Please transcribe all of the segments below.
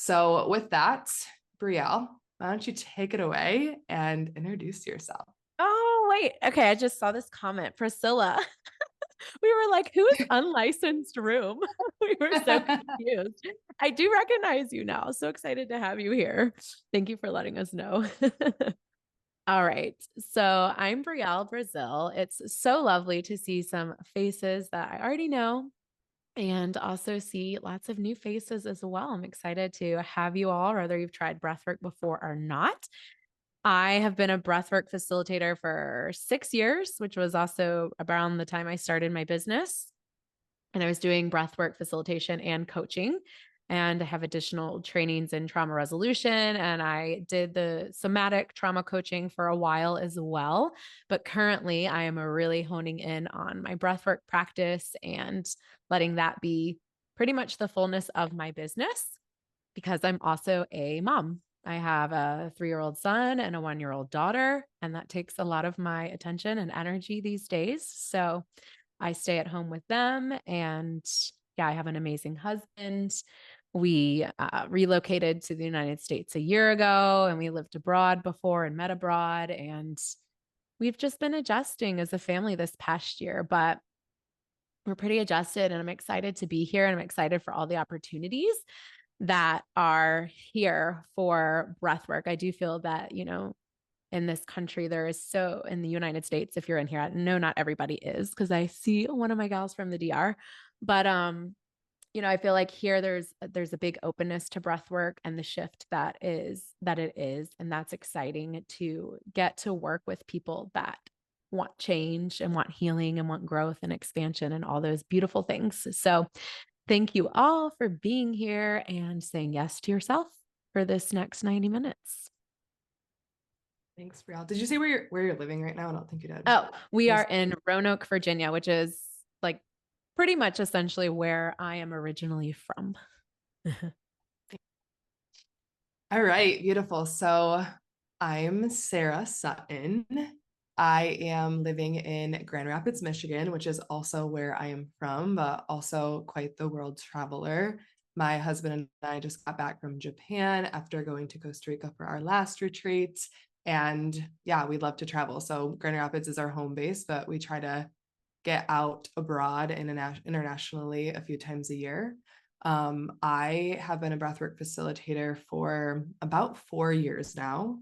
So with that, Brielle, why don't you take it away and introduce yourself? Oh, wait. Okay. I just saw this comment. Priscilla. We were like, who is unlicensed room? We were so confused. I do recognize you now. So excited to have you here. Thank you for letting us know. All right. So I'm Brielle Brazil. It's so lovely to see some faces that I already know and also see lots of new faces as well. I'm excited to have you all, whether you've tried breathwork before or not. I have been a breathwork facilitator for 6 years, which was also around the time I started my business. And I was doing breathwork facilitation and coaching. And I have additional trainings in trauma resolution. And I did the somatic trauma coaching for a while as well. But currently, I am really honing in on my breathwork practice and letting that be pretty much the fullness of my business because I'm also a mom. I have a 3-year-old son and a 1-year-old daughter, and that takes a lot of my attention and energy these days. So I stay at home with them. And yeah, I have an amazing husband. We relocated to the United States a year ago, and we lived abroad before and met abroad. And we've just been adjusting as a family this past year, but we're pretty adjusted, and I'm excited to be here. And I'm excited for all the opportunities that are here for breath work. I do feel that, in this country, there is so in the United States, if you're in here, I know not everybody is because I see one of my gals from the DR, but I feel like here there's a big openness to breath work and the shift that it is. And that's exciting to get to work with people that want change and want healing and want growth and expansion and all those beautiful things. So thank you all for being here and saying yes to yourself for this next 90 minutes. Thanks, Brielle. Did you say where you're living right now? I don't think you did. Oh, we are There's in Roanoke, Virginia, which is like pretty much essentially where I am originally from. All right, beautiful. So I'm Sarah Sutton. I am living in Grand Rapids, Michigan, which is also where I am from, but also quite the world traveler. My husband and I just got back from Japan after going to Costa Rica for our last retreat. And yeah, we love to travel. So Grand Rapids is our home base, but we try to get out abroad and internationally a few times a year. I have been a breathwork facilitator for about 4 years now.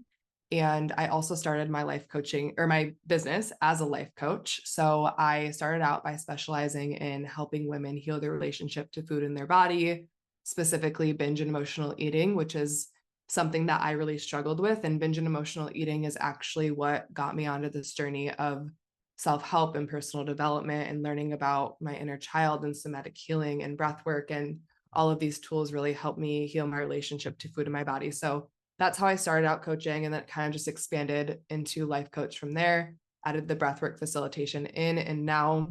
And I also started my life coaching or my business as a life coach. So I started out by specializing in helping women heal their relationship to food in their body, specifically binge and emotional eating, which is something that I really struggled with. And binge and emotional eating is actually what got me onto this journey of self-help and personal development and learning about my inner child and somatic healing and breath work. And all of these tools really helped me heal my relationship to food in my body. So that's how I started out coaching. And then it kind of just expanded into life coach from there, added the breathwork facilitation in. And now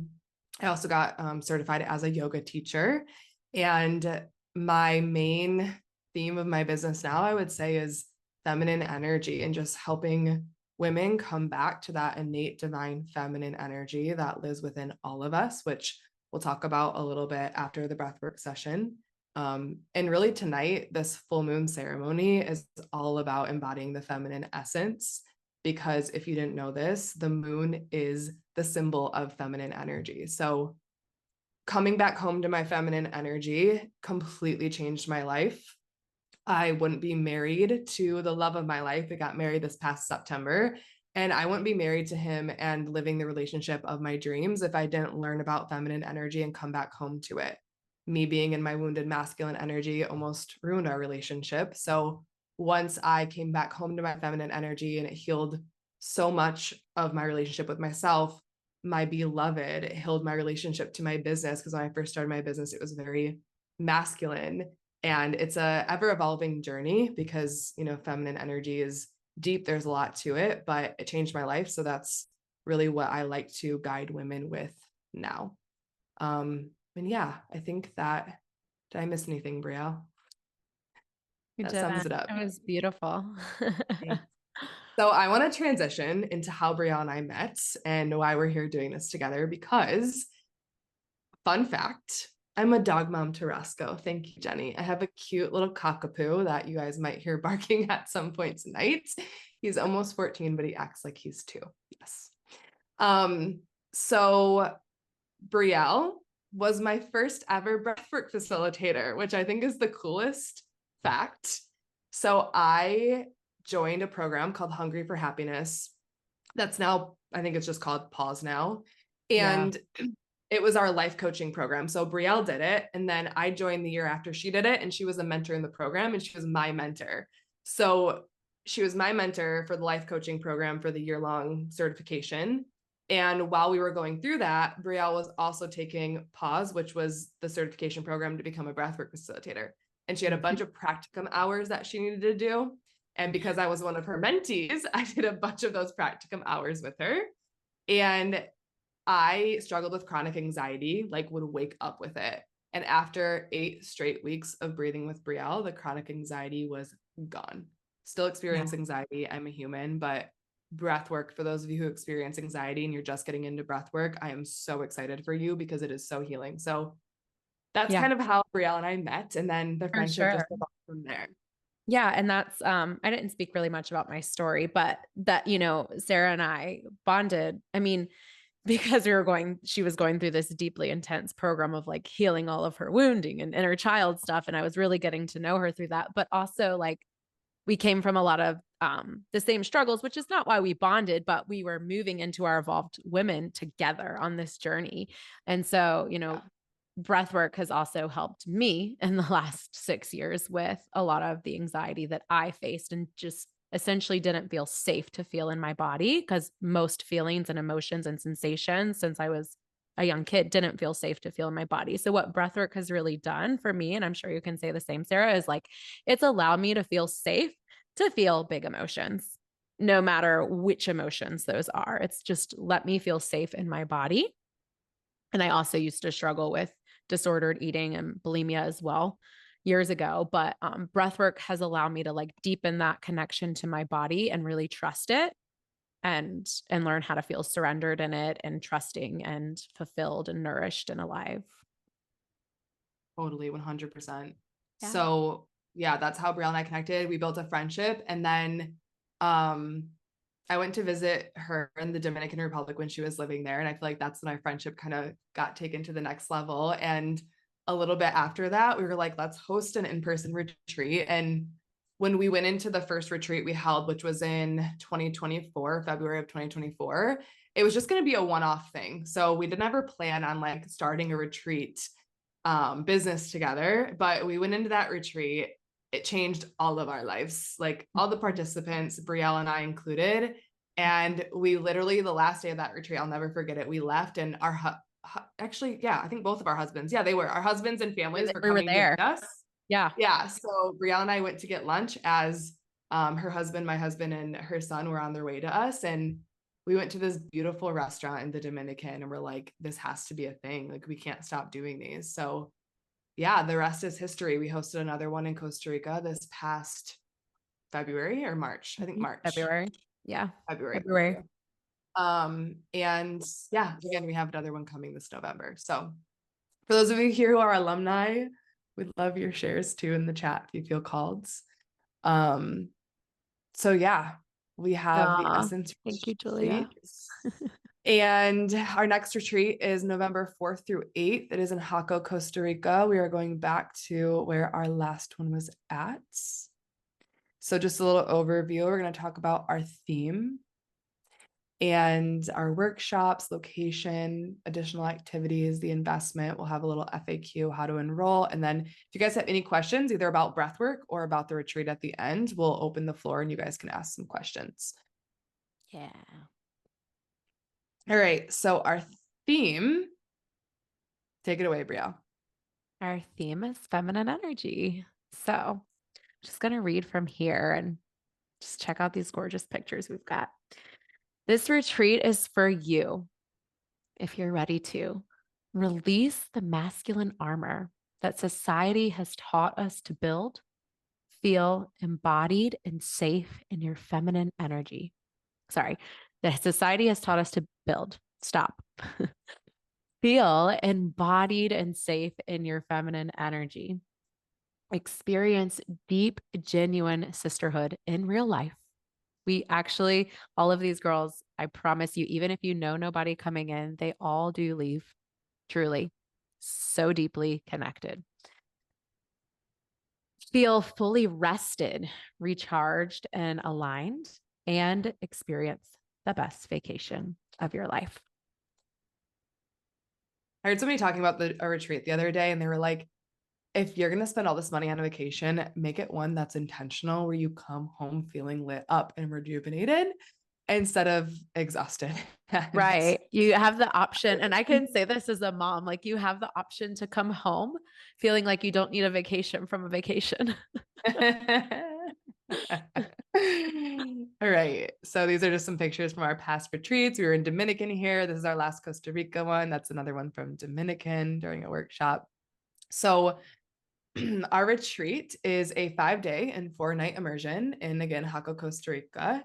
I also got certified as a yoga teacher. And my main theme of my business now, I would say, is feminine energy and just helping women come back to that innate divine feminine energy that lives within all of us, which we'll talk about a little bit after the breathwork session. And really tonight, this full moon ceremony is all about embodying the feminine essence, because if you didn't know this, the moon is the symbol of feminine energy. So coming back home to my feminine energy completely changed my life. I wouldn't be married to the love of my life. I got married this past September, and I wouldn't be married to him and living the relationship of my dreams if I didn't learn about feminine energy and come back home to it. Me being in my wounded masculine energy almost ruined our relationship. So once I came back home to my feminine energy and it healed so much of my relationship with myself, my beloved, it healed my relationship to my business, because when I first started my business, it was very masculine. And it's a ever evolving journey because, feminine energy is deep. There's a lot to it, but it changed my life. So that's really what I like to guide women with now. And yeah, I think that, did I miss anything, Brielle? You That didn't. sums it up. It was beautiful. So I want to transition into how Brielle and I met and why we're here doing this together, because fun fact, I'm a dog mom to Roscoe. Thank you, Jenny. I have a cute little cockapoo that you guys might hear barking at some point tonight. He's almost 14, but he acts like he's 2. Yes. Um, so Brielle was my first ever breathwork facilitator, which I think is the coolest fact. So I joined a program called Hungry for Happiness. That's now, I think it's just called Pause now. Yeah. And it was our life coaching program. So Brielle did it. And then I joined the year after she did it. And she was a mentor in the program and she was my mentor. So she was my mentor for the life coaching program for the year-long certification. And while we were going through that, Brielle was also taking Pause, which was the certification program to become a breathwork facilitator. And she had a bunch of practicum hours that she needed to do. And because I was one of her mentees, I did a bunch of those practicum hours with her. And I struggled with chronic anxiety, like would wake up with it. And after 8 straight weeks of breathing with Brielle, the chronic anxiety was gone. Still Yeah. experience anxiety. I'm a human, but breath work, for those of you who experience anxiety and you're just getting into breath work, I am so excited for you because it is so healing. So that's Yeah, kind of how Brielle and I met. And then the for friendship sure. just evolved from there. Yeah, and that's I didn't speak really much about my story, but that, Sarah and I bonded. I mean, because she was going through this deeply intense program of like healing all of her wounding and inner child stuff. And I was really getting to know her through that. But also, like, we came from a lot of the same struggles, which is not why we bonded, but we were moving into our evolved women together on this journey. And so, breath work has also helped me in the last 6 years with a lot of the anxiety that I faced and just essentially didn't feel safe to feel in my body because most feelings and emotions and sensations since I was a young kid didn't feel safe to feel in my body. So what breathwork has really done for me, and I'm sure you can say the same, Sarah, is like it's allowed me to feel safe to feel big emotions, no matter which emotions those are. It's just let me feel safe in my body. And I also used to struggle with disordered eating and bulimia as well years ago. But breathwork has allowed me to like deepen that connection to my body and really trust it and learn how to feel surrendered in it and trusting and fulfilled and nourished and alive. Totally, 100%. Yeah. So yeah, that's how Brielle and I connected. We built a friendship. And then um, I went to visit her in the Dominican Republic when she was living there. And I feel like that's when our friendship kind of got taken to the next level. And a little bit after that, we were like, let's host an in-person retreat. And when we went into the first retreat we held, which was in 2024, February of 2024, it was just going to be a one-off thing. So we didn't ever plan on like starting a retreat business together, but we went into that retreat. It changed all of our lives, like all the participants, Brielle and I included. And we literally, the last day of that retreat, I'll never forget it. We left and actually, yeah, I think both of our husbands, yeah, they were, our husbands and families were We were coming to there. meet us. Yeah. Yeah. So Brielle and I went to get lunch as her husband, my husband, and her son were on their way to us. And we went to this beautiful restaurant in the Dominican and we're like, this has to be a thing. Like, we can't stop doing these. So yeah, the rest is history. We hosted another one in Costa Rica this past February or March. I think March. February. Yeah. February. Thank February. you. And yeah, again, we have another one coming this November. So for those of you here who are alumni, we'd love your shares too in the chat if you feel called. Um, so yeah, we have the Aw, Essence thank you, retreat. Julia. And our next retreat is November 4th through 8th. It is in Jaco, Costa Rica. We are going back to where our last one was at. So just a little overview. We're going to talk about our theme and our workshops, location, additional activities, the investment. We'll have a little FAQ, how to enroll. And then if you guys have any questions, either about breathwork or about the retreat at the end, we'll open the floor and you guys can ask some questions. Yeah. All right. So our theme, take it away, Brielle. Our theme is feminine energy. So I'm just going to read from here and just check out these gorgeous pictures we've got. This retreat is for you if you're ready to release the masculine armor that society has taught us to build, feel embodied and safe in your feminine energy. Sorry, that society has taught us to build. Stop. Feel embodied and safe in your feminine energy. Experience deep, genuine sisterhood in real life. We actually, all of these girls, I promise you, even if you know nobody coming in, they all do leave truly so deeply connected. Feel fully rested, recharged, and aligned, and experience the best vacation of your life. I heard somebody talking about a retreat the other day, and they were like, if you're going to spend all this money on a vacation, make it one that's intentional where you come home feeling lit up and rejuvenated instead of exhausted. And Right. You have the option, and I can say this as a mom, like you have the option to come home feeling like you don't need a vacation from a vacation. all right. So these are just some pictures from our past retreats. We were in Dominican here. This is our last Costa Rica one. That's another one from Dominican during a workshop. So our retreat is a 5-day and 4-night immersion in, again, Jaco, Costa Rica.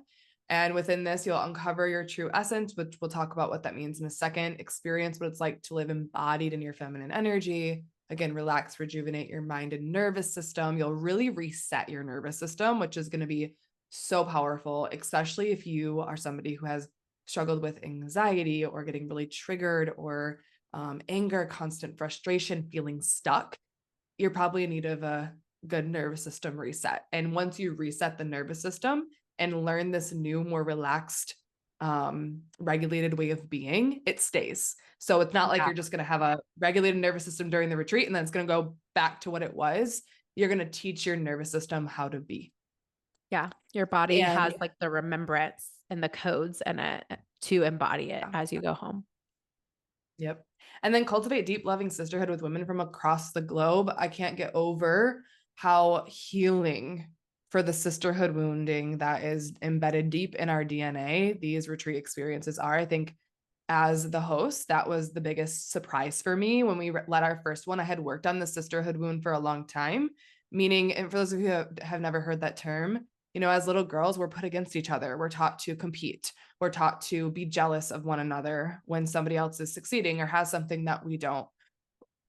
And within this, you'll uncover your true essence, which we'll talk about what that means in a second, experience what it's like to live embodied in your feminine energy. Again, relax, rejuvenate your mind and nervous system. You'll really reset your nervous system, which is going to be so powerful, especially if you are somebody who has struggled with anxiety or getting really triggered or anger, constant frustration, feeling stuck. You're probably in need of a good nervous system reset. And once you reset the nervous system and learn this new, more relaxed, regulated way of being, it stays. So it's not like Yeah. you're just going to have a regulated nervous system during the retreat and then it's going to go back to what it was. You're going to teach your nervous system how to be. Yeah. Your body has And like the remembrance and the codes in it to embody it yeah. as you go home. Yep. And then cultivate deep, loving sisterhood with women from across the globe. I can't get over how healing for the sisterhood wounding that is embedded deep in our DNA these retreat experiences are. I think as the host, that was the biggest surprise for me when we led our first one. I had worked on the sisterhood wound for a long time, meaning, and for those of you who have never heard that term, as little girls, we're put against each other. We're taught to compete. We're taught to be jealous of one another when somebody else is succeeding or has something that we don't.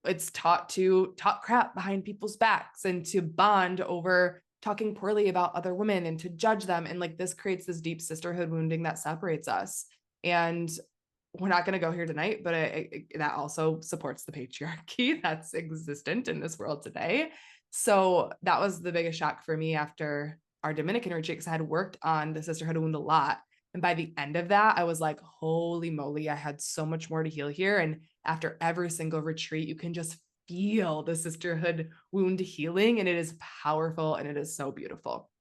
It's taught to talk crap behind people's backs and to bond over talking poorly about other women and to judge them. And like this creates this deep sisterhood wounding that separates us. And we're not going to go here tonight, but that also supports the patriarchy that's existent in this world today. So that was the biggest shock for me after our Dominican retreat, because I had worked on the sisterhood wound a lot. And by the end of that, I was like, holy moly, I had so much more to heal here. And after every single retreat, you can just feel the sisterhood wound healing, and it is powerful and it is so beautiful.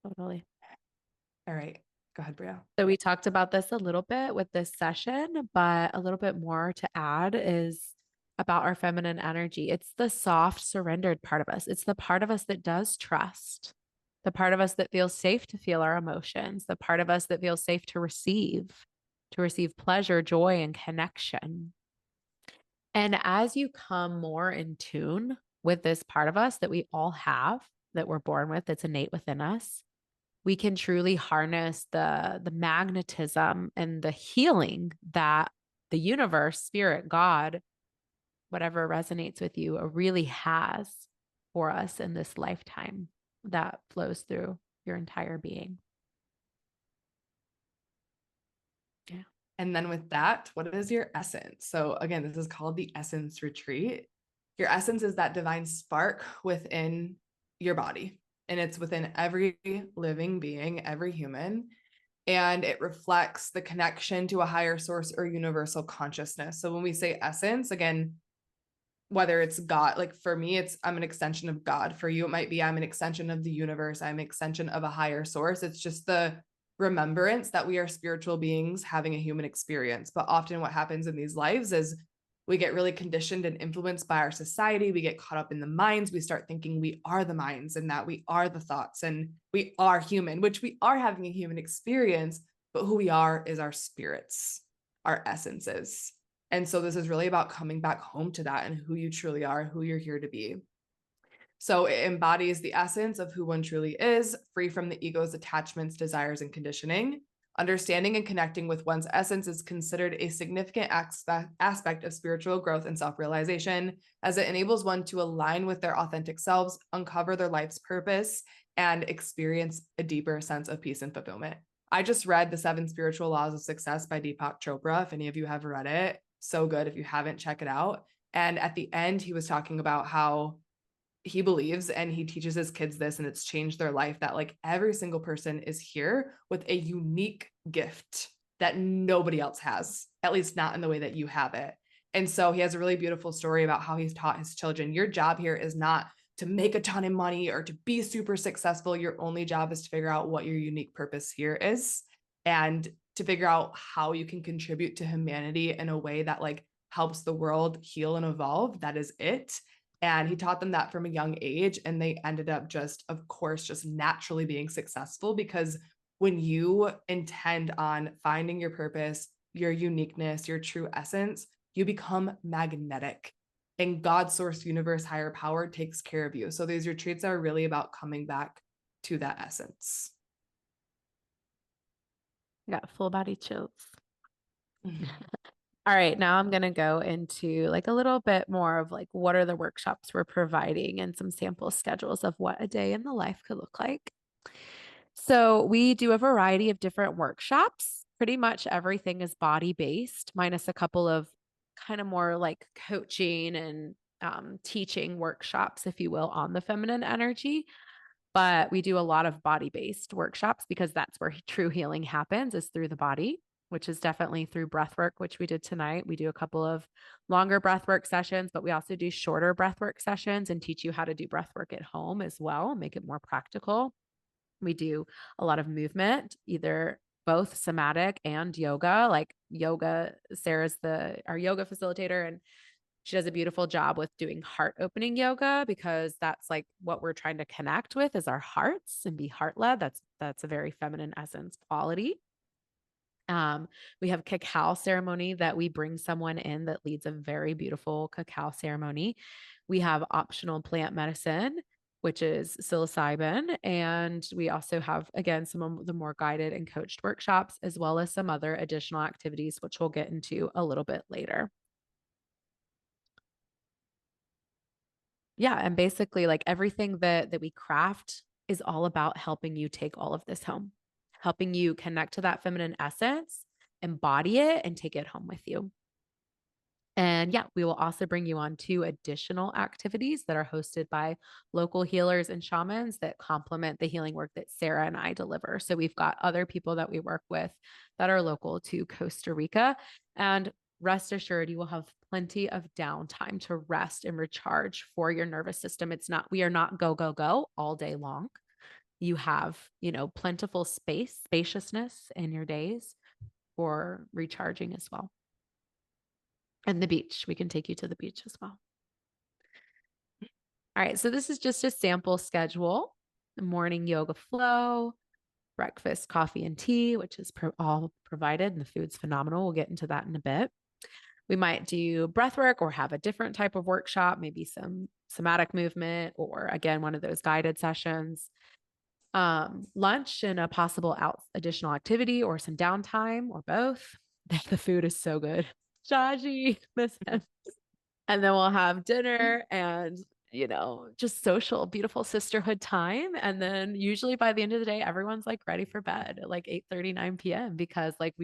Totally. All right. Go ahead, Bria. So we talked about this a little bit with this session, but a little bit more to add is about our feminine energy. It's the soft, surrendered part of us. It's the part of us that does trust, the part of us that feels safe to feel our emotions, the part of us that feels safe to receive pleasure, joy, and connection. And as you come more in tune with this part of us that we all have, that we're born with, that's innate within us, we can truly harness the magnetism and the healing that the universe, spirit, God, whatever resonates with you, really has for us in this lifetime that flows through your entire being. Yeah. And then with that, what is your essence? So again, this is called the Essence Retreat. Your essence is that divine spark within your body, and it's within every living being, every human. And it reflects the connection to a higher source or universal consciousness. So when we say essence, again, whether it's God, like for me, it's I'm an extension of God. For you, it might be I'm an extension of the universe. I'm an extension of a higher source. It's just the remembrance that we are spiritual beings having a human experience. But often what happens in these lives is we get really conditioned and influenced by our society. We get caught up in the minds. We start thinking we are the minds and that we are the thoughts and we are human, which we are having a human experience, but who we are is our spirits, our essences. And so this is really about coming back home to that and who you truly are, who you're here to be. So it embodies the essence of who one truly is, free from the ego's attachments, desires, and conditioning. Understanding and connecting with one's essence is considered a significant aspect of spiritual growth and self-realization, as it enables one to align with their authentic selves, uncover their life's purpose, and experience a deeper sense of peace and fulfillment. I just read The Seven Spiritual Laws of Success by Deepak Chopra. If any of you have read it, so good. If you haven't, check it out. And at the end, he was talking about how he believes and he teaches his kids this, and it's changed their life, that like every single person is here with a unique gift that nobody else has, at least not in the way that you have it. And so he has a really beautiful story about how he's taught his children, your job here is not to make a ton of money or to be super successful. Your only job is to figure out what your unique purpose here is, and to figure out how you can contribute to humanity in a way that like helps the world heal and evolve. That is it. And he taught them that from a young age. And they ended up just, of course, just naturally being successful, because when you intend on finding your purpose, your uniqueness, your true essence, you become magnetic. And God, source, universe, higher power takes care of you. So these retreats are really about coming back to that essence. I got full body chills. All right, now I'm going to go into like a little bit more of like what are the workshops we're providing and some sample schedules of what a day in the life could look like. So we do a variety of different workshops. Pretty much everything is body based, minus a couple of kind of more like coaching and teaching workshops, if you will, on the feminine energy. But we do a lot of body based workshops because that's where true healing happens, is through the body, which is definitely through breath work, which we did tonight. We do a couple of longer breath work sessions, but we also do shorter breath work sessions and teach you how to do breath work at home as well, make it more practical. We do a lot of movement, either both somatic and yoga. Like yoga, Sarah's our yoga facilitator, and she does a beautiful job with doing heart opening yoga, because that's like what we're trying to connect with is our hearts and be heart led. That's a very feminine essence quality. We have cacao ceremony that we bring someone in that leads a very beautiful cacao ceremony. We have optional plant medicine, which is psilocybin. And we also have, again, some of the more guided and coached workshops, as well as some other additional activities, which we'll get into a little bit later. Yeah. And basically, like everything that we craft is all about helping you take all of this home, helping you connect to that feminine essence, embody it, and take it home with you. And yeah, we will also bring you on 2 additional activities that are hosted by local healers and shamans that complement the healing work that Sarah and I deliver. So we've got other people that we work with that are local to Costa Rica. And rest assured, you will have plenty of downtime to rest and recharge for your nervous system. We are not go, go, go all day long. You have, plentiful spaciousness in your days for recharging as well. And the beach, we can take you to the beach as well. All right, so this is just a sample schedule. The morning yoga flow, breakfast, coffee, and tea, which is all provided, and the food's phenomenal. We'll get into that in a bit. We might do breath work or have a different type of workshop, maybe some somatic movement, or again, one of those guided sessions. Lunch and a possible additional activity or some downtime or both. The food is so good. Shaji, listen. And then we'll have dinner and, just social, beautiful sisterhood time. And then usually by the end of the day, everyone's like ready for bed at like 8:30, 9 p.m. because like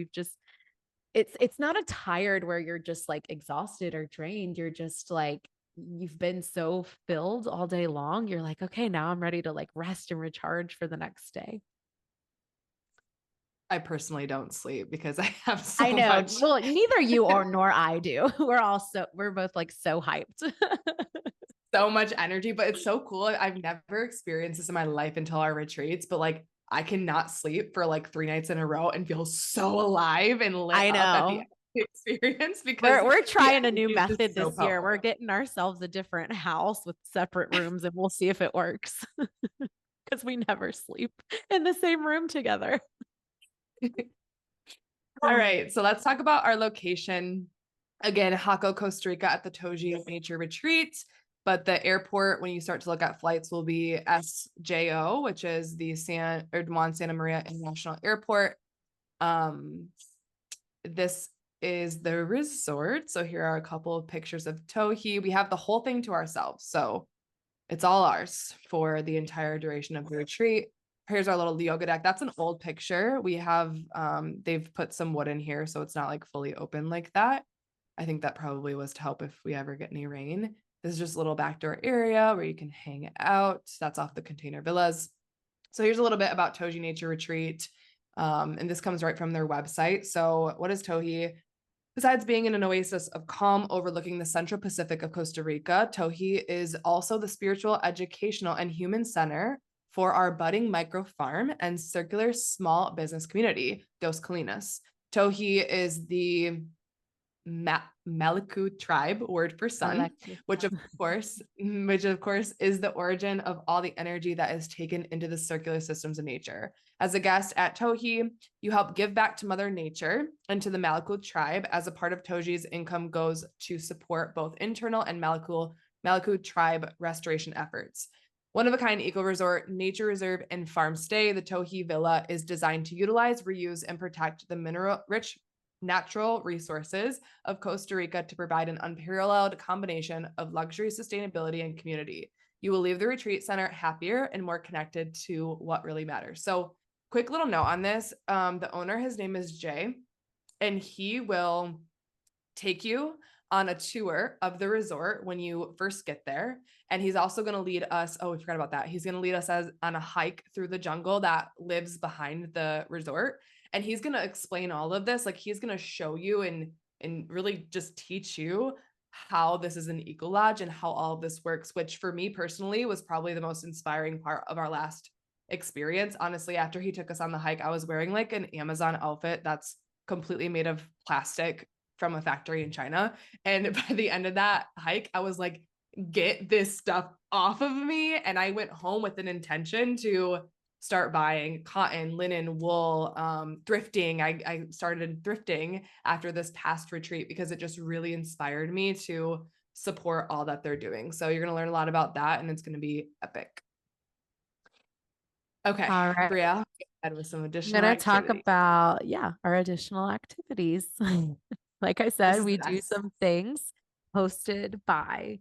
it's not a tired where you're just like exhausted or drained. You're just like, you've been so filled all day long. You're like, okay, now I'm ready to like rest and recharge for the next day. I personally don't sleep because I have I so know. much. Well, neither you or nor I do. We're both like so hyped. So much energy, but it's so cool. I've never experienced this in my life until our retreats, but like I cannot sleep for like 3 nights in a row and feel so alive and lit I up at the know. end of the experience, because We're the trying a new energy is method just so this year. We're powerful. getting ourselves a different house with separate rooms and we'll see if it works. Because we never sleep in the same room together. All right, so let's talk about our location. Again, Jaco, Costa Rica at the Toji Nature Retreat. But the airport, when you start to look at flights, will be SJO, which is the Juan Santa Maria International Airport. Um, this is the resort. So here are a couple of pictures of Tohi. We have the whole thing to ourselves. So it's all ours for the entire duration of the retreat. Here's our little yoga deck. That's an old picture. We have they've put some wood in here, so it's not like fully open like that. I think that probably was to help if we ever get any rain. This is just a little backdoor area where you can hang out. That's off the container villas. So here's a little bit about Toji Nature Retreat. And this comes right from their website. So what is Tohi? Besides being in an oasis of calm overlooking the Central Pacific of Costa Rica, Tohi is also the spiritual, educational, and human center for our budding micro farm and circular small business community, Dos Colinas. Tohi is the Maluku tribe word for sun, Alexis. which of course is the origin of all the energy that is taken into the circular systems of nature. As a guest at Tohi, you help give back to Mother Nature and to the Maluku tribe. As a part of Toji's income goes to support both internal and Maluku tribe restoration efforts. One of a kind eco resort, nature reserve, and farm stay, the Tohi Villa is designed to utilize, reuse, and protect the mineral rich natural resources of Costa Rica to provide an unparalleled combination of luxury, sustainability, and community. You will leave the retreat center happier and more connected to what really matters. So, quick little note on this: the owner, his name is Jay, and he will take you on a tour of the resort when you first get there. And he's also going to lead us. Oh, we forgot about that. He's going to lead us on a hike through the jungle that lives behind the resort. And he's going to explain all of this. Like he's going to show you and really just teach you how this is an eco lodge and how all of this works, which for me personally was probably the most inspiring part of our last experience. Honestly, after he took us on the hike, I was wearing like an Amazon outfit that's completely made of plastic from a factory in China. And by the end of that hike, I was like, get this stuff off of me. And I went home with an intention to start buying cotton, linen, wool, thrifting. I started thrifting after this past retreat because it just really inspired me to support all that they're doing. So you're going to learn a lot about that and it's going to be epic. Okay, All right. Bria, ahead with some I'm additional going to talk activity. about, yeah, our additional activities. Like I This said, is we the do best. some things hosted by,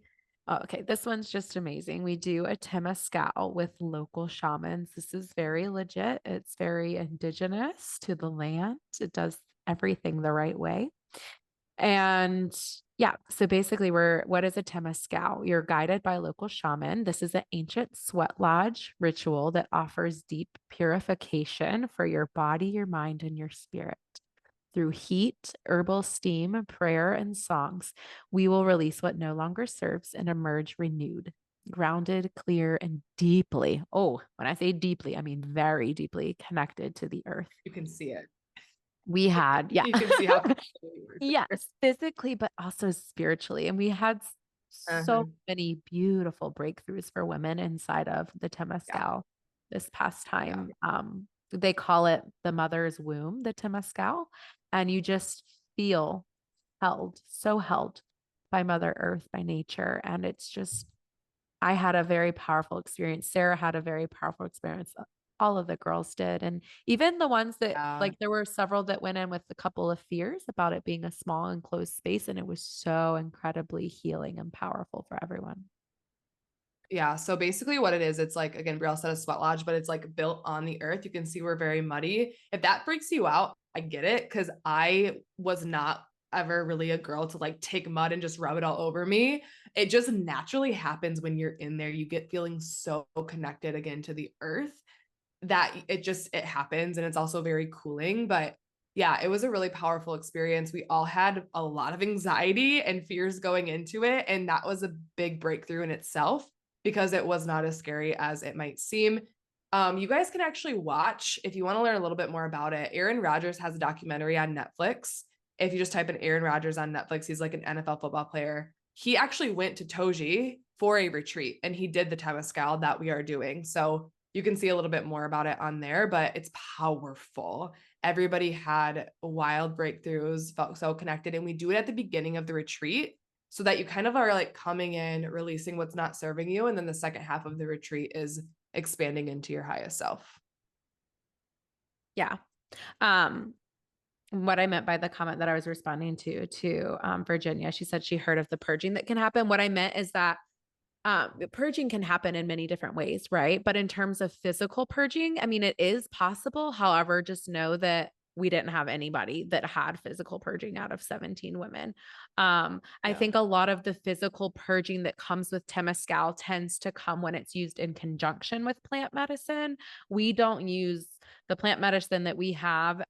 oh, okay, this one's just amazing. We do a temazcal with local shamans. This is very legit. It's very indigenous to the land. It does everything the right way. And yeah, so basically, what is a temazcal? You're guided by a local shaman. This is an ancient sweat lodge ritual that offers deep purification for your body, your mind, and your spirit. Through heat, herbal steam, prayer, and songs, we will release what no longer serves and emerge renewed, grounded, clear, and deeply. Oh, when I say deeply, I mean very deeply connected to the earth. You can see it. We had, yeah. You can see how we were. Yes, physically, but also spiritually. And we had so Uh-huh. many beautiful breakthroughs for women inside of the Yeah, Temescal this past yeah. time. They call it the mother's womb, the Temescal, and you just feel held, so held by Mother Earth, by nature. And it's just I had a very powerful experience. Sarah had a very powerful experience. All of the girls did. And even the ones that, Yeah. like, there were several that went in with a couple of fears about it being a small enclosed space. And it was so incredibly healing and powerful for everyone. Yeah. So basically what it is, it's like, again, Brielle said a sweat lodge, but it's like built on the earth. You can see we're very muddy. If that freaks you out, I get it. Cause I was not ever really a girl to like take mud and just rub it all over me. It just naturally happens when you're in there. You get feeling so connected again to the earth that it happens. And it's also very cooling. But yeah, it was a really powerful experience. We all had a lot of anxiety and fears going into it. And that was a big breakthrough in itself because it was not as scary as it might seem. You guys can actually watch if you want to learn a little bit more about it. Aaron Rodgers has a documentary on Netflix. If you just type in Aaron Rodgers on Netflix, he's like an NFL football player. He actually went to Toji for a retreat and he did the Temescal that we are doing. So you can see a little bit more about it on there, but it's powerful. Everybody had wild breakthroughs, felt so connected. And we do it at the beginning of the retreat so that you kind of are like coming in, releasing what's not serving you. And then the second half of the retreat is expanding into your highest self. Yeah. Um, what I meant by the comment that I was responding to Virginia. She said she heard of the purging that can happen. What I meant is that purging can happen in many different ways, right? But in terms of physical purging, I mean, it is possible. However, just know that we didn't have anybody that had physical purging out of 17 women. I Yeah. think a lot of the physical purging that comes with Temescal tends to come when it's used in conjunction with plant medicine. We don't use the plant medicine that we have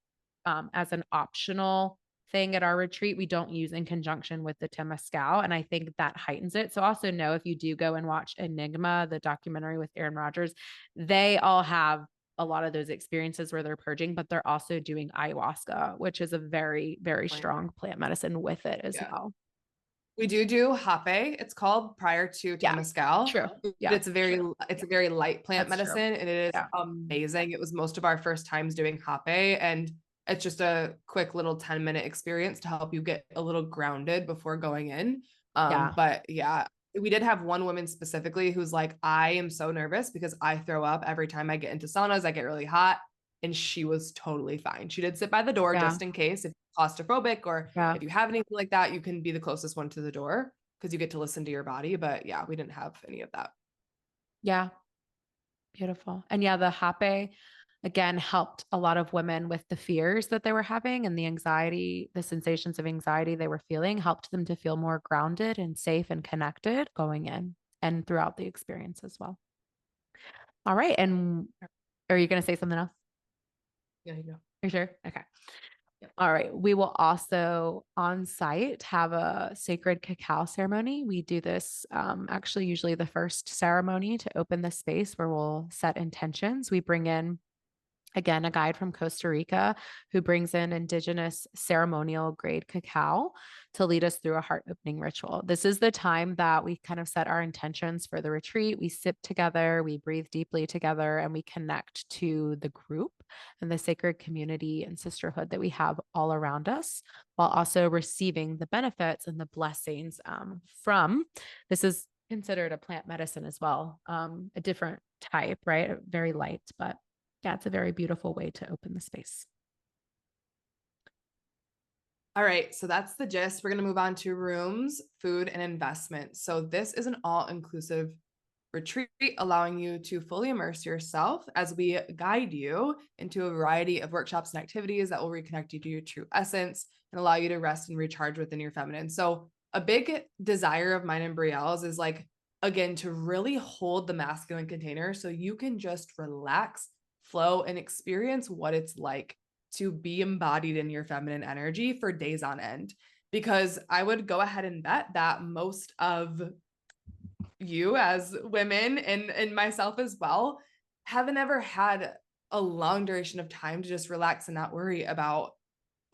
as an optional thing at our retreat. We don't use in conjunction with the Temescal. And I think that heightens it. So also know if you do go and watch Enigma, the documentary with Aaron Rodgers, they all have a lot of those experiences where they're purging, but they're also doing ayahuasca, which is a very, very Point. strong plant medicine with it as Yeah. well. We do hape, it's called, prior to Yeah, Temescal. true. Yeah, It's a very light plant that's true. medicine and it is Yeah. amazing. It was most of our first times doing hape and it's just a quick little 10-minute experience to help you get a little grounded before going in. Yeah. But yeah, we did have one woman specifically who's like, I am so nervous because I throw up every time I get into saunas. I get really hot. And she was totally fine. She did sit by the door Yeah. just in case if claustrophobic or Yeah. if you have anything like that, you can be the closest one to the door because you get to listen to your body. But yeah, we didn't have any of that. Yeah. Beautiful. And yeah, the hape again helped a lot of women with the fears that they were having and the anxiety, the sensations of anxiety they were feeling, helped them to feel more grounded and safe and connected going in and throughout the experience as well. All right. And are you going to say something else? Yeah, you go. Are you sure? Okay. Yep. All right. We will also on site have a sacred cacao ceremony. We do this actually usually the first ceremony to open the space where we'll set intentions. We bring in again, a guide from Costa Rica who brings in indigenous ceremonial grade cacao to lead us through a heart opening ritual. This is the time that we kind of set our intentions for the retreat. We sip together, we breathe deeply together, and we connect to the group and the sacred community and sisterhood that we have all around us, while also receiving the benefits and the blessings from this is considered a plant medicine as well, a different type, right? Very light, but yeah, it's a very beautiful way to open the space. All right, so that's the gist. We're going to move on to rooms, food, and investment. So this is an all-inclusive retreat, allowing you to fully immerse yourself as we guide you into a variety of workshops and activities that will reconnect you to your true essence and allow you to rest and recharge within your feminine. So a big desire of mine and Brielle's is like, again, to really hold the masculine container so you can just relax, flow, and experience what it's like to be embodied in your feminine energy for days on end. Because I would go ahead and bet that most of you as women and myself as well haven't ever had a long duration of time to just relax and not worry about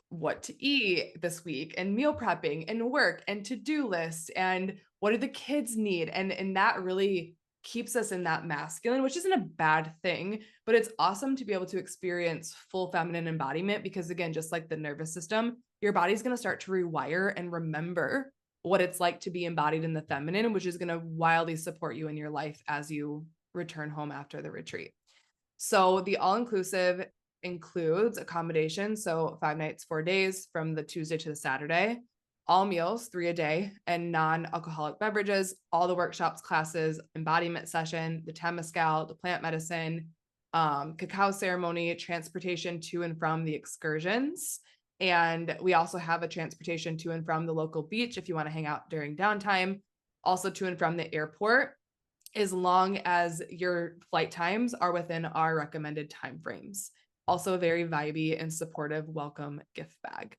what to eat this week and meal prepping and work and to-do lists and what do the kids need and that really keeps us in that masculine, which isn't a bad thing, but it's awesome to be able to experience full feminine embodiment because again, just like the nervous system, your body's going to start to rewire and remember what it's like to be embodied in the feminine, which is going to wildly support you in your life as you return home after the retreat. So the all-inclusive includes accommodation, so 5 nights, 4 days from the Tuesday to the Saturday, all meals, 3 a day, and non-alcoholic beverages, all the workshops, classes, embodiment session, the Temescal, the plant medicine, cacao ceremony, transportation to and from the excursions. And we also have a transportation to and from the local beach if you want to hang out during downtime, also to and from the airport, as long as your flight times are within our recommended timeframes. Also a very vibey and supportive welcome gift bag.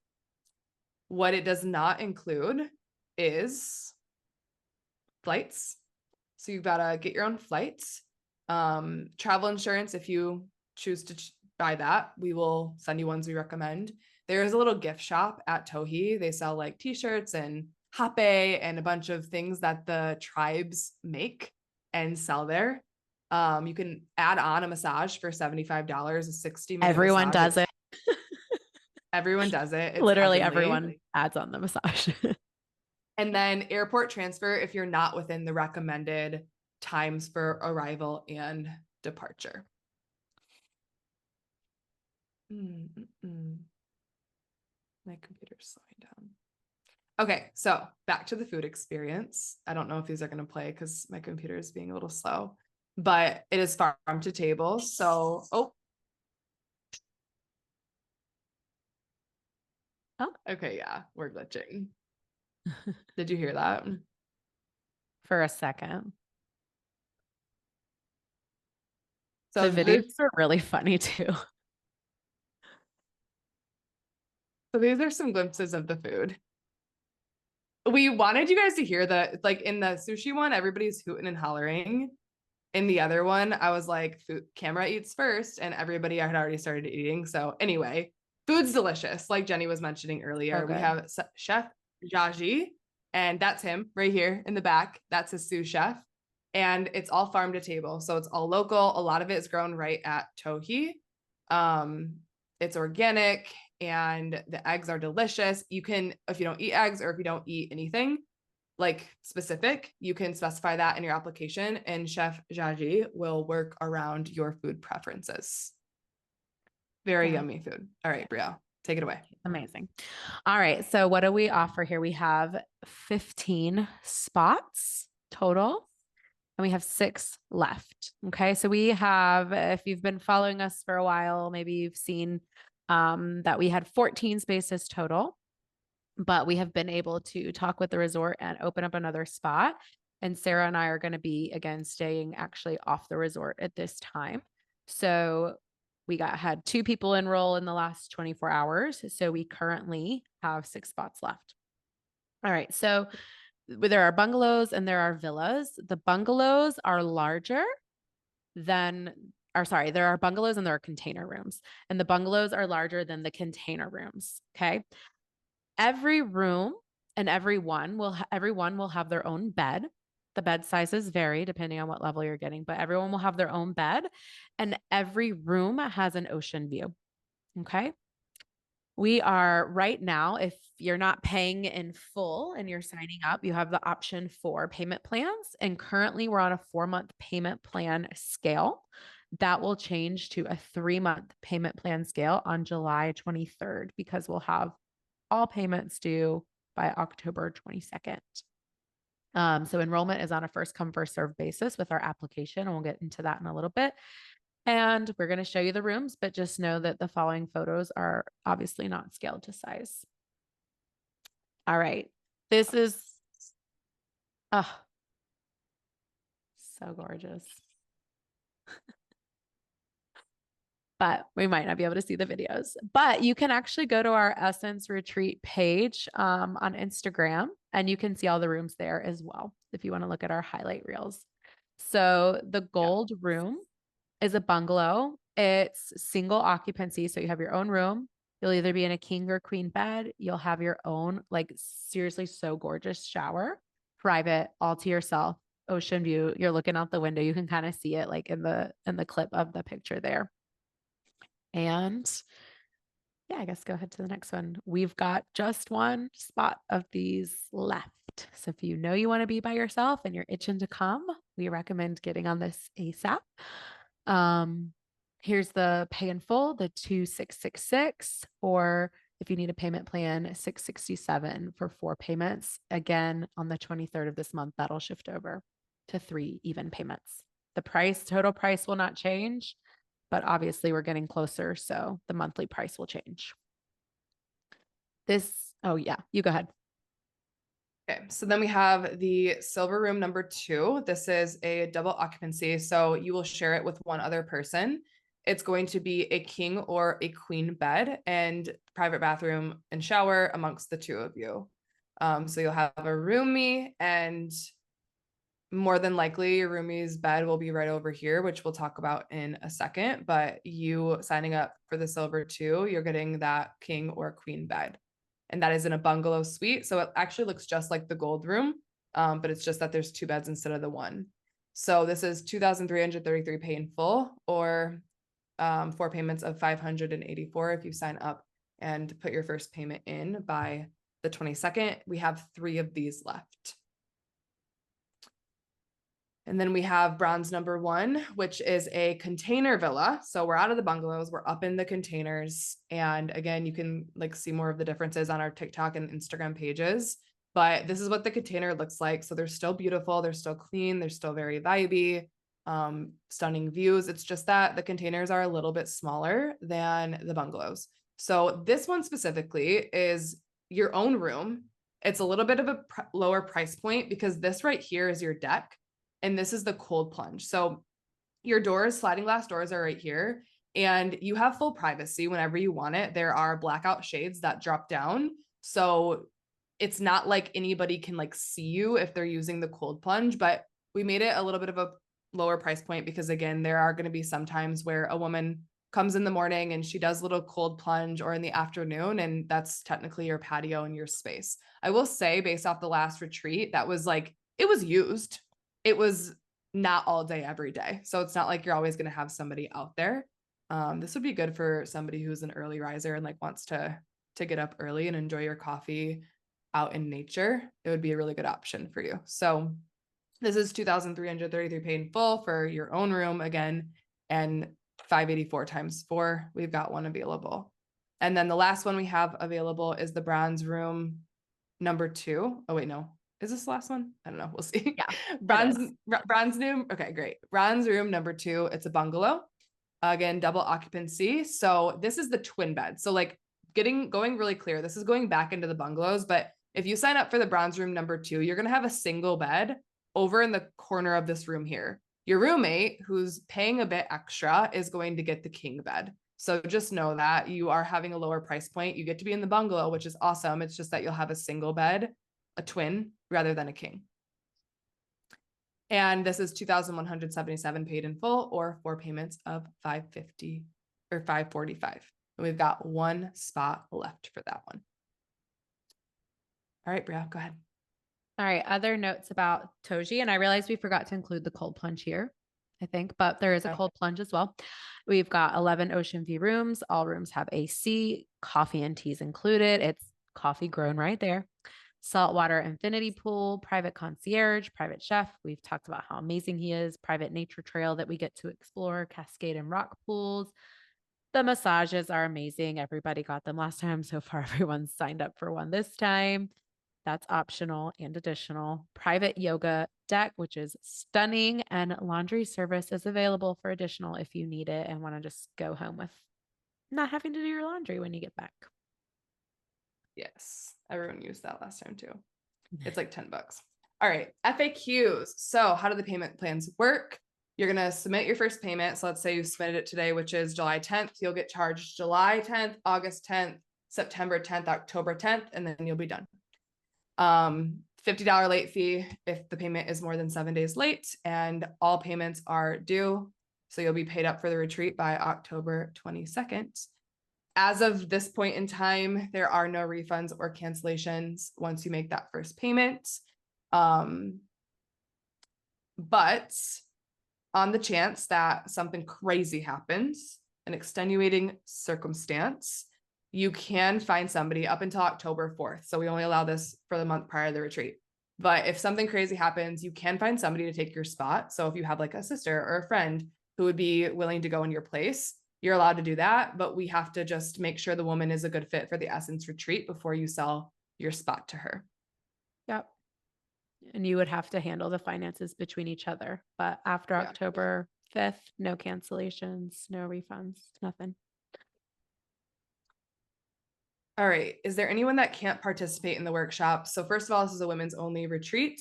What it does not include is flights. So you've got to get your own flights. Travel insurance, if you choose to buy that, we will send you ones we recommend. There is a little gift shop at Tohi. They sell like t-shirts and hape and a bunch of things that the tribes make and sell there. You can add on a massage for $75, a 60-minute Everyone massage. does it. Everyone does it. It's Literally heavenly. everyone adds on the massage. And then airport transfer if you're not within the recommended times for arrival and departure. Mm-mm-mm. My computer's slowing down. Okay, so back to the food experience. I don't know if these are going to play because my computer is being a little slow, but it is farm to table. So, oh, Oh, okay, yeah, we're glitching. Did you hear that? for a second. The So videos this, are really funny too. so these are some glimpses of the food. We wanted you guys to hear that, like in the sushi one, everybody's hooting and hollering. In the other one, I was like, food, camera eats first, and everybody had already started eating. So anyway, food's delicious. Like Jenny was mentioning So earlier, we good. have Chef Jaji, and that's him right here in the back. That's his sous chef, and it's all farm to table, so it's all local. A lot of it is grown right at Tohi. Um, it's organic, and the eggs are delicious. You can, if you don't eat eggs or if you don't eat anything like specific, you can specify that in your application, and Chef Jaji will work around your food preferences. Very Yeah. yummy food. All right, Bria, take it away. Amazing. All right. So what do we offer here? We have 15 spots total, and we have 6 left. Okay. So we have, if you've been following us for a while, maybe you've seen that we had 14 spaces total, but we have been able to talk with the resort and open up another spot. And Sarah and I are going to be again staying actually off the resort at this time. So we had 2 people enroll in the last 24 hours. So we currently have 6 spots left. All right. So there are bungalows and there are villas. The bungalows are larger than, or sorry, there are bungalows and there are container rooms. And the bungalows are larger than the container rooms. Okay. Every room and everyone will have their own bed. The bed sizes vary depending on what level you're getting, but everyone will have their own bed, and every room has an ocean view. Okay. We are right now, if you're not paying in full and you're signing up, you have the option for payment plans. And currently, we're on a 4-month payment plan scale. That will change to a 3-month payment plan scale on July 23rd because we'll have all payments due by October 22nd. So enrollment is on a first come, first serve basis with our application. And we'll get into that in a little bit. And we're going to show you the rooms, but just know that the following photos are obviously not scaled to size. All right. This is, oh, so gorgeous. But we might not be able to see the videos. But you can actually go to our Essence Retreat page on Instagram, and you can see all the rooms there as well if you want to look at our highlight reels. So the Yeah. gold room is a bungalow. It's single occupancy. So you have your own room. You'll either be in a king or queen bed. You'll have your own, like seriously, so gorgeous shower, private, all to yourself, ocean view. You're looking out the window. You can kind of see it like in the clip of the picture there. And yeah, I guess go ahead to the next one. We've got just one spot of these left. So if you know you want to be by yourself and you're itching to come, we recommend getting on this ASAP. Um, Here's the pay in full, the 2666, or if you need a payment plan, 667 for 4 payments. Again, on the 23rd of this month, that'll shift over to 3 even payments. The total price will not change, but obviously we're getting closer, so the monthly price will change. Oh yeah, you go ahead. Okay, so then we have the silver room number 2. This is a double occupancy, so you will share it with one other person. It's going to be a king or a queen bed and private bathroom and shower amongst the 2 of you. So you'll have a roomie, and more than likely your roomie's bed will be right over here, which we'll talk about in a second. But you signing up for the silver 2, you're getting that king or queen bed, and that is in a bungalow suite. So it actually looks just like the gold room, but it's just that there's 2 beds instead of the one. So this is 2,333 pay in full, or 4 payments of 584 if you sign up and put your first payment in by the 22nd. We have 3 of these left. And then we have bronze number 1, which is a container villa. So we're out of the bungalows, we're up in the containers. And again, you can like see more of the differences on our TikTok and Instagram pages. But this is what the container looks like. So they're still beautiful, they're still clean, they're still very vibey, stunning views. It's just that the containers are a little bit smaller than the bungalows. So this one specifically is your own room. It's a little bit of a lower price point because this right here is your deck and this is the cold plunge. So your doors, sliding glass doors are right here, and you have full privacy whenever you want it. There are blackout shades that drop down. So it's not like anybody can like see you if they're using the cold plunge, but we made it a little bit of a lower price point because again, there are going to be some times where a woman comes in the morning and she does a little cold plunge or in the afternoon, and that's technically your patio and your space. I will say based off the last retreat, that was like, it was used. It was not all day, every day. So it's not like you're always going to have somebody out there. This would be good for somebody who's an early riser and like wants to get up early and enjoy your coffee out in nature. It would be a really good option for you. So this is 2,333 paid in full for your own room again, and 584 times 4. We've got one available. And then the last one we have available is the bronze room number 2. Oh wait, no. Is this the last one? I don't know. We'll see. Yeah, bronze it is. bronze room. Okay, great. Bronze room number 2. It's a bungalow. Again, double occupancy. So this is the twin bed. So like going really clear. This is going back into the bungalows, but if you sign up for the bronze room number 2, you're going to have a single bed over in the corner of this room here. Your roommate, who's paying a bit extra, is going to get the king bed. So just know that you are having a lower price point. You get to be in the bungalow, which is awesome. It's just that you'll have a single bed, a twin, rather than a king. And this is 2,177 paid in full, or 4 payments of 550 or 545. And we've got one spot left for that one. All right, Bria, go ahead. All right. Other notes about Toji. And I realized we forgot to include the cold plunge here, I think, but there is a cold plunge as well. We've got 11 ocean view rooms. All rooms have AC, coffee and teas included. It's coffee grown right there. Saltwater infinity pool, private concierge, private chef. We've talked about how amazing he is. Private nature trail that we get to explore, cascade and rock pools. The massages are amazing. Everybody got them last time. So far, everyone's signed up for one this time. That's optional and additional. Private yoga deck, which is stunning, and laundry service is available for additional if you need it and want to just go home with not having to do your laundry when you get back. Yes, everyone used that last time too. It's like $10. All right, FAQs. So how do the payment plans work? You're going to submit your first payment. So let's say you submitted it today, which is July 10th. You'll get charged July 10th, August 10th, September 10th, October 10th, and then you'll be done. $50 late fee if the payment is more than 7 days late, and all payments are due. So you'll be paid up for the retreat by October 22nd. As of this point in time, there are no refunds or cancellations once you make that first payment. But on the chance that something crazy happens, an extenuating circumstance, you can find somebody up until October 4th. So we only allow this for the month prior to the retreat. But if something crazy happens, you can find somebody to take your spot. So if you have like a sister or a friend who would be willing to go in your place, you're allowed to do that. But we have to just make sure the woman is a good fit for the Essence retreat before you sell your spot to her. Yep. And you would have to handle the finances between each other. But after October 5th, no cancellations, no refunds, nothing. All right. Is there anyone that can't participate in the workshop? So first of all, this is a women's only retreat.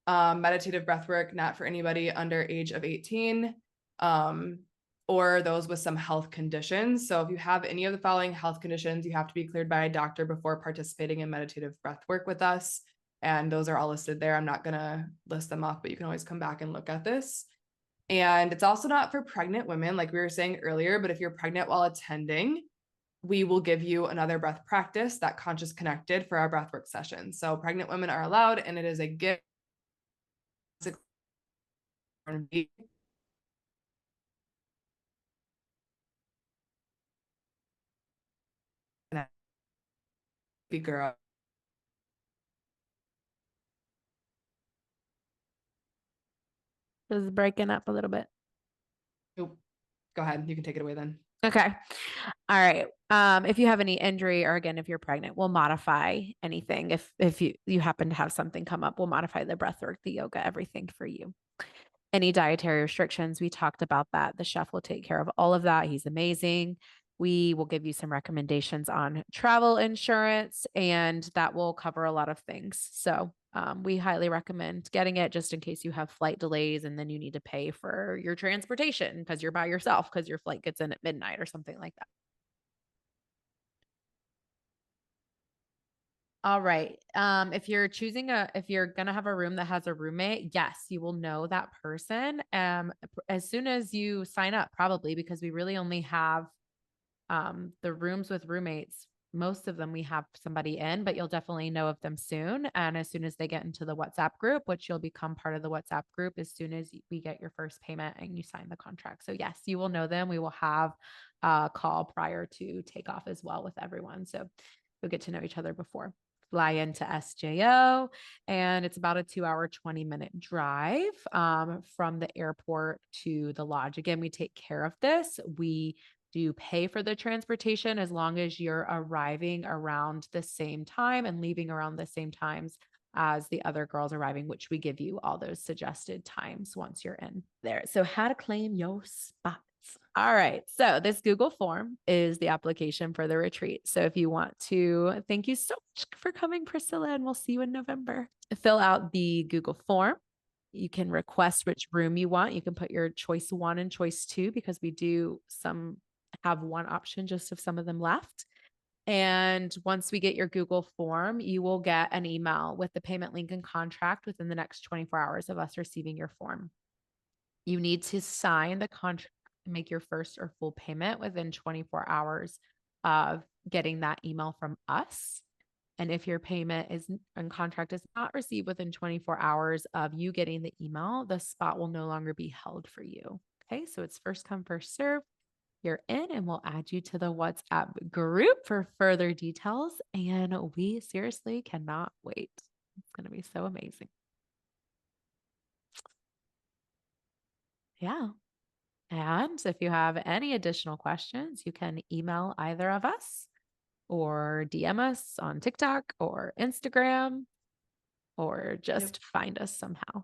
Meditative breathwork, not for anybody under age of 18, or those with some health conditions. So if you have any of the following health conditions, you have to be cleared by a doctor before participating in meditative breathwork with us. And those are all listed there. I'm not going to list them off, but you can always come back and look at this. And it's also not for pregnant women, like we were saying earlier, but if you're pregnant while attending, we will give you another breath practice, that conscious connected, for our breathwork session. So pregnant women are allowed, and it is a gift. Girl. Just breaking up a little bit. Oh, go ahead. You can take it away then. Okay. All right. If you have any injury or again, if you're pregnant, we'll modify anything. If you happen to have something come up, we'll modify the breath work, the yoga, everything for you. Any dietary restrictions, we talked about that. The chef will take care of all of that. He's amazing. We will give you some recommendations on travel insurance, and that will cover a lot of things. So, we highly recommend getting it just in case you have flight delays and then you need to pay for your transportation because you're by yourself because your flight gets in at midnight or something like that. All right. If you're gonna have a room that has a roommate, yes, you will know that person. As soon as you sign up, probably because we really only have the rooms with roommates. Most of them we have somebody in, but you'll definitely know of them soon. And as soon as they get into the WhatsApp group, which you'll become part of the WhatsApp group as soon as we get your first payment and you sign the contract. So yes, you will know them. We will have a call prior to takeoff as well with everyone. So you'll get to know each other before. Fly into SJO, and it's about a 2 hour, 20-minute drive from the airport to the lodge. Again, we take care of this. We do pay for the transportation as long as you're arriving around the same time and leaving around the same times as the other girls arriving, which we give you all those suggested times once you're in there. So, how to claim your spots. All right. So, this Google form is the application for the retreat. So, if you want to, thank you so much for coming, Priscilla, and we'll see you in November. Fill out the Google form. You can request which room you want. You can put your choice one and choice two because we do some have one option just if some of them left. And once we get your Google form, you will get an email with the payment link and contract within the next 24 hours of us receiving your form. You need to sign the contract and make your first or full payment within 24 hours of getting that email from us. And if your payment is and contract is not received within 24 hours of you getting the email, the spot will no longer be held for you. Okay. So it's first come, first serve. You're in, and we'll add you to the WhatsApp group for further details. And we seriously cannot wait. It's going to be so amazing. Yeah. And if you have any additional questions, you can email either of us or DM us on TikTok or Instagram or Yep. just find us somehow.